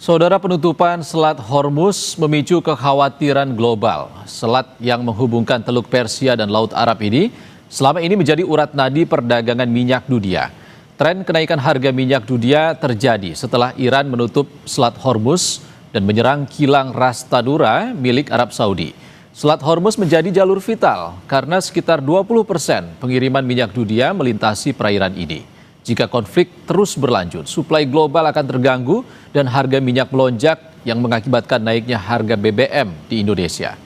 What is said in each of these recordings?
Saudara, penutupan Selat Hormuz memicu kekhawatiran global. Selat yang menghubungkan Teluk Persia dan Laut Arab ini selama ini menjadi urat nadi perdagangan minyak dunia. Tren kenaikan harga minyak dunia terjadi setelah Iran menutup Selat Hormuz dan menyerang kilang Ras Tanura milik Arab Saudi. Selat Hormuz menjadi jalur vital karena sekitar 20% pengiriman minyak dunia melintasi perairan ini. Jika konflik terus berlanjut, suplai global akan terganggu dan harga minyak melonjak yang mengakibatkan naiknya harga BBM di Indonesia.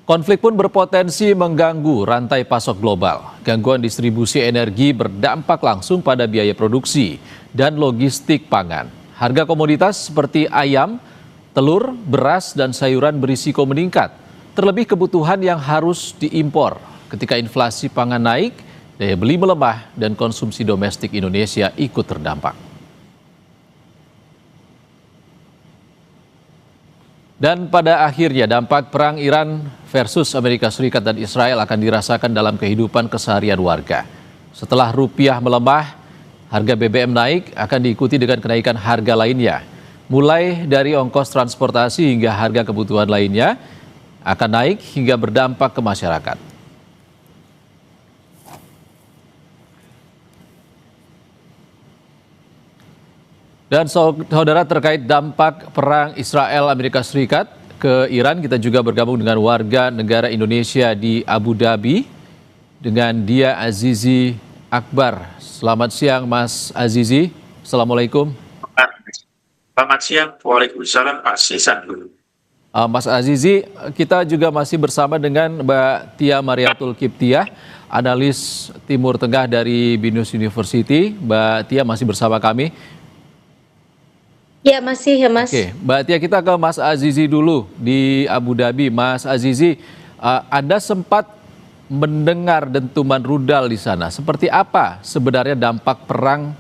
Konflik pun berpotensi mengganggu rantai pasok global. Gangguan distribusi energi berdampak langsung pada biaya produksi dan logistik pangan. Harga komoditas seperti ayam, telur, beras, dan sayuran berisiko meningkat. Terlebih kebutuhan yang harus diimpor. Ketika inflasi pangan naik, daya beli melemah dan konsumsi domestik Indonesia ikut terdampak. Dan pada akhirnya dampak perang Iran versus Amerika Serikat dan Israel akan dirasakan dalam kehidupan keseharian warga. Setelah rupiah melemah, harga BBM naik akan diikuti dengan kenaikan harga lainnya. Mulai dari ongkos transportasi hingga harga kebutuhan lainnya akan naik hingga berdampak ke masyarakat. Dan saudara, terkait dampak perang Israel Amerika Serikat ke Iran, kita juga bergabung dengan warga negara Indonesia di Abu Dhabi dengan Dia Azizi Akbar. Selamat siang Mas Azizi. Assalamualaikum. Selamat siang. Waalaikumsalam Pak Sisan. Mas Azizi, kita juga masih bersama dengan Mbak Tia Mariatul Kiptiah, analis Timur Tengah dari Binus University. Mbak Tia masih bersama kami. Ya, masih ya Mas. Oke, Mbak Tia, kita ke Mas Azizi dulu di Abu Dhabi. Mas Azizi, Anda sempat mendengar dentuman rudal di sana. Seperti apa sebenarnya dampak perang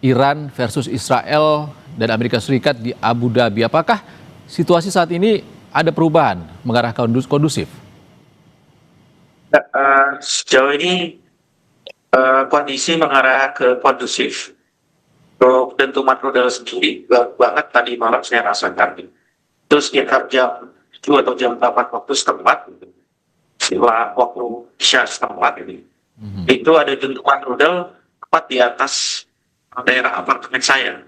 Iran versus Israel dan Amerika Serikat di Abu Dhabi? Apakah situasi saat ini ada perubahan mengarah kondusif? Sejauh ini kondisi mengarah ke kondusif. Untuk dentuman rudal sendiri, banget tadi malam saya rasakan. Terus sekitar jam 7 atau jam 8 waktu setempat, setelah waktu Isya setempat ini, itu ada dentuman rudal tepat di atas daerah apartemen saya.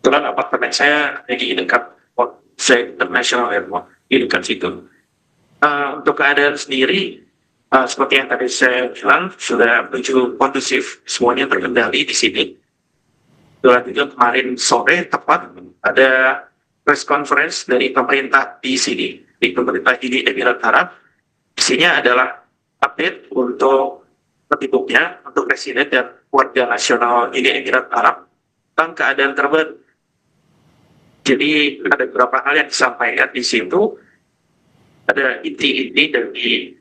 Kebetulan apartemen saya di dekat International Airport di dekat situ. Untuk keadaan sendiri, seperti yang tadi saya bilang, sudah menuju kondusif, semuanya terkendali di sini. Setelah itu kemarin sore tepat ada press conference dari pemerintah di sini, di pemerintah Uni Emirat Arab. Isinya adalah update untuk penduduknya, untuk presiden dan warga nasional Uni Emirat Arab tentang keadaan terbaru. Jadi ada beberapa hal yang disampaikan di situ, ada inti-inti dari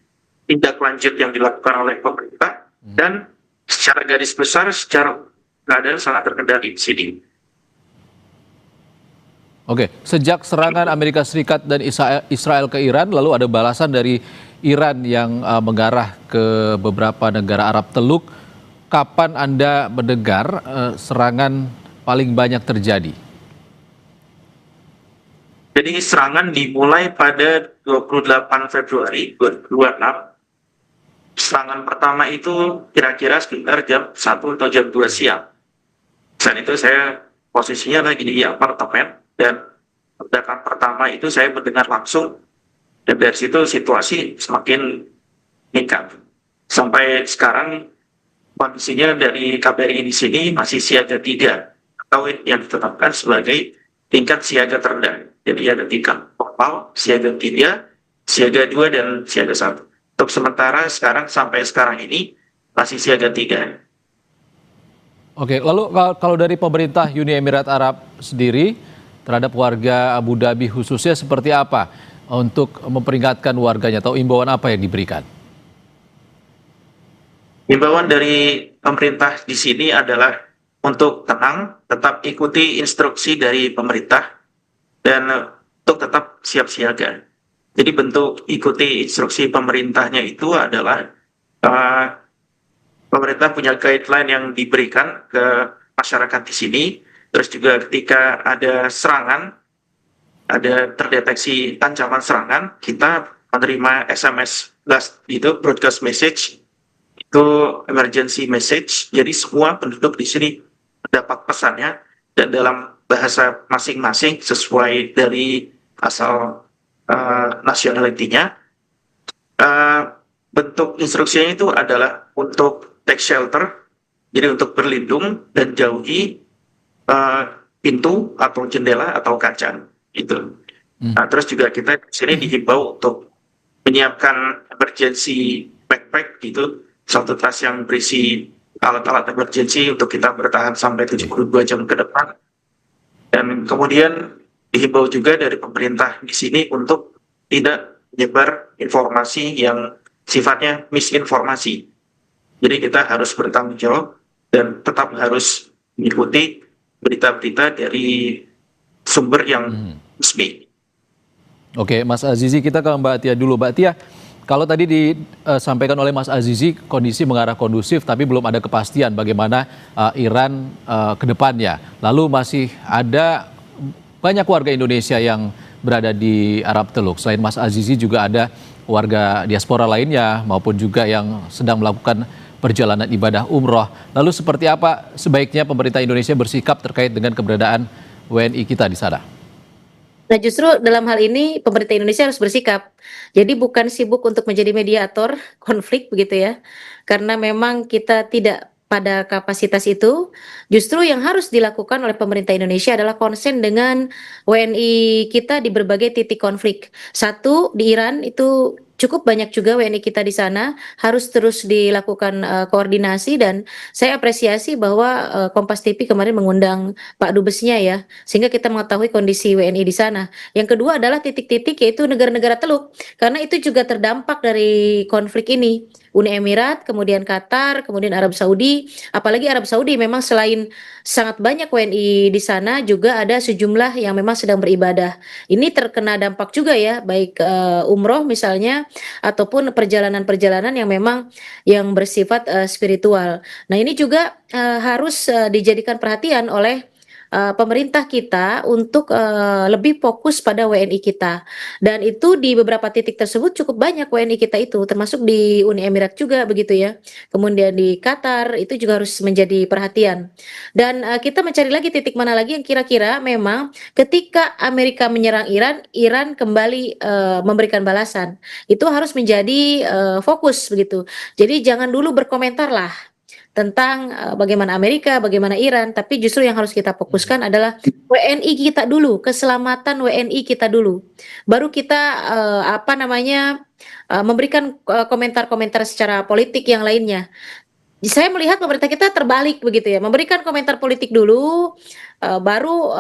tindak lanjut yang dilakukan oleh pemerintah, dan secara garis besar, secara keadaan sangat terkendali di sini. Oke, sejak serangan Amerika Serikat dan Israel ke Iran, lalu ada balasan dari Iran yang mengarah ke beberapa negara Arab Teluk. Kapan Anda mendengar serangan paling banyak terjadi? Jadi serangan dimulai pada 28 Februari 2026. Serangan pertama itu kira-kira sekitar jam 1 atau jam 2 siang. Saat itu saya posisinya lagi di apartemen, dan ledakan pertama itu saya mendengar langsung, dan dari situ situasi semakin meningkat. Sampai sekarang kondisinya dari KBRI di sini masih siaga 3 atau yang ditetapkan sebagai tingkat siaga terendah. Jadi ada tingkat normal, siaga 3, siaga 2, dan siaga 1. Untuk sementara sekarang sampai sekarang ini masih siaga 3. Oke, lalu kalau dari pemerintah Uni Emirat Arab sendiri terhadap warga Abu Dhabi khususnya seperti apa untuk memperingatkan warganya, atau imbauan apa yang diberikan? Imbauan dari pemerintah di sini adalah untuk tenang, tetap ikuti instruksi dari pemerintah, dan untuk tetap siap siaga. Jadi bentuk ikuti instruksi pemerintahnya itu adalah pemerintah punya guideline yang diberikan ke masyarakat di sini. Terus juga ketika ada serangan, ada terdeteksi ancaman serangan, kita menerima SMS blast itu broadcast message, itu emergency message. Jadi semua penduduk di sini mendapat pesannya dan dalam bahasa masing-masing sesuai dari asal nationality-nya. Bentuk instruksinya itu adalah untuk take shelter, jadi untuk berlindung dan jauhi pintu atau jendela atau kaca itu. Nah, terus juga kita di sini dihimbau untuk menyiapkan emergency backpack gitu, satu tas yang berisi alat-alat emergency untuk kita bertahan sampai 72 jam ke depan. Dan kemudian dihimbau juga dari pemerintah di sini untuk tidak menyebar informasi yang sifatnya misinformasi. Jadi kita harus bertanggung jawab dan tetap harus mengikuti berita-berita dari sumber yang resmi. Oke, Mas Azizi, kita ke Mbak Tia dulu. Mbak Tia, kalau tadi disampaikan oleh Mas Azizi kondisi mengarah kondusif, tapi belum ada kepastian bagaimana Iran ke depannya. Lalu masih ada banyak warga Indonesia yang berada di Arab Teluk. Selain Mas Azizi juga ada warga diaspora lainnya maupun juga yang sedang melakukan perjalanan ibadah umroh. Lalu seperti apa sebaiknya pemerintah Indonesia bersikap terkait dengan keberadaan WNI kita di sana? Nah, justru dalam hal ini pemerintah Indonesia harus bersikap. Jadi bukan sibuk untuk menjadi mediator konflik begitu ya. Karena memang kita tidak pada kapasitas itu. Justru yang harus dilakukan oleh pemerintah Indonesia adalah konsen dengan WNI kita di berbagai titik konflik. Satu, di Iran itu cukup banyak juga WNI kita di sana, harus terus dilakukan koordinasi, dan saya apresiasi bahwa Kompas TV kemarin mengundang Pak Dubesnya ya, sehingga kita mengetahui kondisi WNI di sana. Yang kedua adalah titik-titik yaitu negara-negara Teluk, karena itu juga terdampak dari konflik ini. Uni Emirat, kemudian Qatar, kemudian Arab Saudi, apalagi Arab Saudi memang selain sangat banyak WNI di sana juga ada sejumlah yang memang sedang beribadah. Ini terkena dampak juga ya, baik umroh misalnya ataupun perjalanan-perjalanan yang memang yang bersifat spiritual. Nah, ini juga harus dijadikan perhatian oleh pemerintah kita untuk lebih fokus pada WNI kita. Dan itu di beberapa titik tersebut cukup banyak WNI kita itu, termasuk di Uni Emirat juga begitu ya. Kemudian di Qatar itu juga harus menjadi perhatian. Dan kita mencari lagi titik mana lagi yang kira-kira memang ketika Amerika menyerang Iran, Iran kembali memberikan balasan. Itu harus menjadi fokus begitu. Jadi jangan dulu berkomentar lah tentang bagaimana Amerika, bagaimana Iran, tapi justru yang harus kita fokuskan adalah WNI kita dulu, keselamatan WNI kita dulu. Baru kita memberikan komentar-komentar secara politik yang lainnya. Saya melihat pemerintah kita terbalik begitu ya, memberikan komentar politik dulu, baru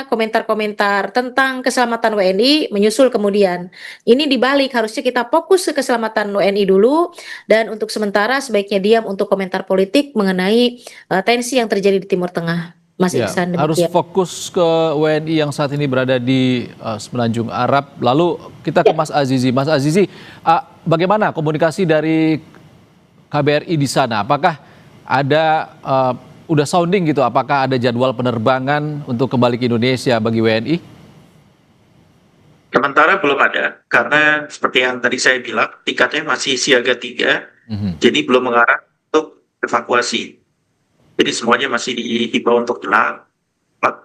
komentar-komentar tentang keselamatan WNI menyusul kemudian. Ini dibalik, harusnya kita fokus ke keselamatan WNI dulu, dan untuk sementara sebaiknya diam untuk komentar politik mengenai tensi yang terjadi di Timur Tengah. Mas Iksan, harus fokus ke WNI yang saat ini berada di Semenanjung Arab. Lalu kita ke Mas Azizi. Mas Azizi, bagaimana komunikasi dari KBRI di sana? Apakah ada udah sounding gitu? Apakah ada jadwal penerbangan untuk kembali ke Indonesia bagi WNI? Sementara belum ada, karena seperti yang tadi saya bilang, tiketnya masih siaga 3, jadi belum mengarah untuk evakuasi. Jadi semuanya masih dihimbau untuk tenang.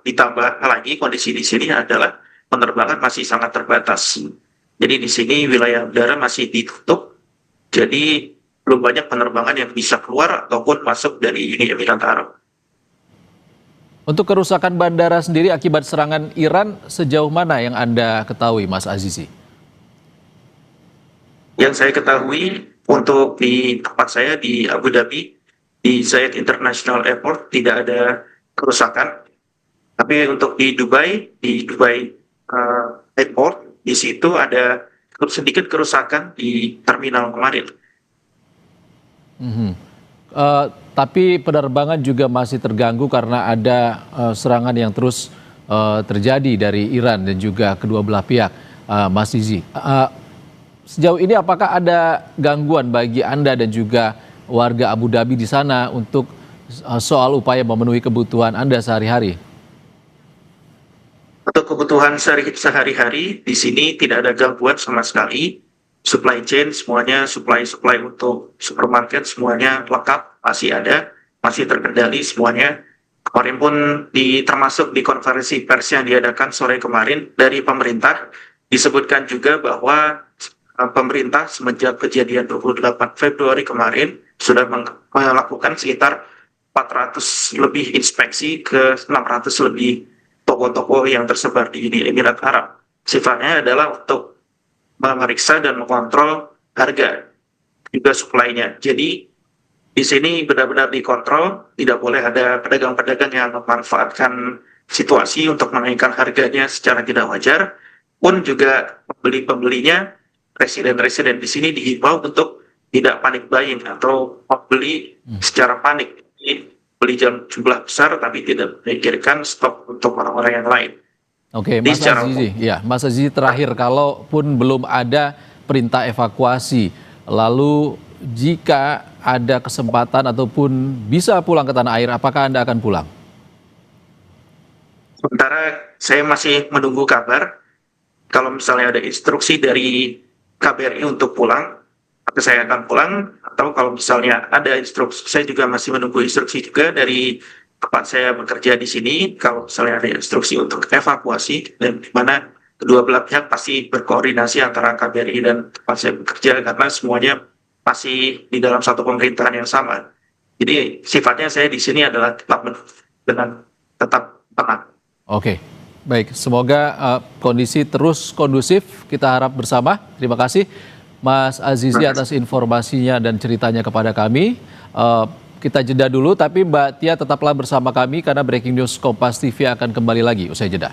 Ditambah lagi kondisi di sini adalah penerbangan masih sangat terbatas. Jadi di sini wilayah udara masih ditutup, jadi belum banyak penerbangan yang bisa keluar ataupun masuk dari Uni Emirat Arab. Untuk kerusakan bandara sendiri akibat serangan Iran, sejauh mana yang Anda ketahui, Mas Azizi? Yang saya ketahui, untuk di tempat saya di Abu Dhabi, di Zayed International Airport, tidak ada kerusakan. Tapi untuk di Dubai Airport, di situ ada sedikit kerusakan di terminal kemarin. Tapi penerbangan juga masih terganggu karena ada serangan yang terus terjadi dari Iran dan juga kedua belah pihak, Mas Zizi. Sejauh ini apakah ada gangguan bagi Anda dan juga warga Abu Dhabi di sana untuk soal upaya memenuhi kebutuhan Anda sehari-hari? Untuk kebutuhan sehari-hari di sini tidak ada gangguan sama sekali. Supply chain semuanya, supply untuk supermarket semuanya lengkap, masih ada, masih terkendali semuanya. Kemarin pun termasuk di konferensi pers yang diadakan sore kemarin dari pemerintah disebutkan juga bahwa pemerintah semenjak kejadian 28 Februari kemarin sudah melakukan sekitar 400 lebih inspeksi ke 600 lebih toko-toko yang tersebar di Uni Emirat Arab. Sifatnya adalah untuk memeriksa dan mengontrol harga, juga suplainya. Jadi di sini benar-benar dikontrol, tidak boleh ada pedagang-pedagang yang memanfaatkan situasi untuk menaikkan harganya secara tidak wajar. Pun juga pembeli-pembelinya, residen-residen di sini dihimbau untuk tidak panik buying atau membeli secara panik. Beli jumlah besar tapi tidak memikirkan stok untuk orang-orang yang lain. Oke, Mas Azizi, ya, Mas Azizi terakhir, kalaupun belum ada perintah evakuasi, lalu jika ada kesempatan ataupun bisa pulang ke tanah air, apakah Anda akan pulang? Sementara saya masih menunggu kabar. Kalau misalnya ada instruksi dari KBRI untuk pulang, maka saya akan pulang. Atau kalau misalnya ada instruksi, saya juga masih menunggu instruksi juga dari tempat saya bekerja di sini. Kalau misalnya ada instruksi untuk evakuasi, dan di mana kedua belah pihak pasti berkoordinasi antara KBRI dan tempat saya bekerja, karena semuanya masih di dalam satu pemerintahan yang sama. Jadi sifatnya saya di sini adalah tetap dengan tetap tenang. Oke, baik. Semoga kondisi terus kondusif. Kita harap bersama. Terima kasih Mas Azizi atas informasinya dan ceritanya kepada kami. Kita jeda dulu, tapi Mbak Tia tetaplah bersama kami karena Breaking News Kompas TV akan kembali lagi usai jeda.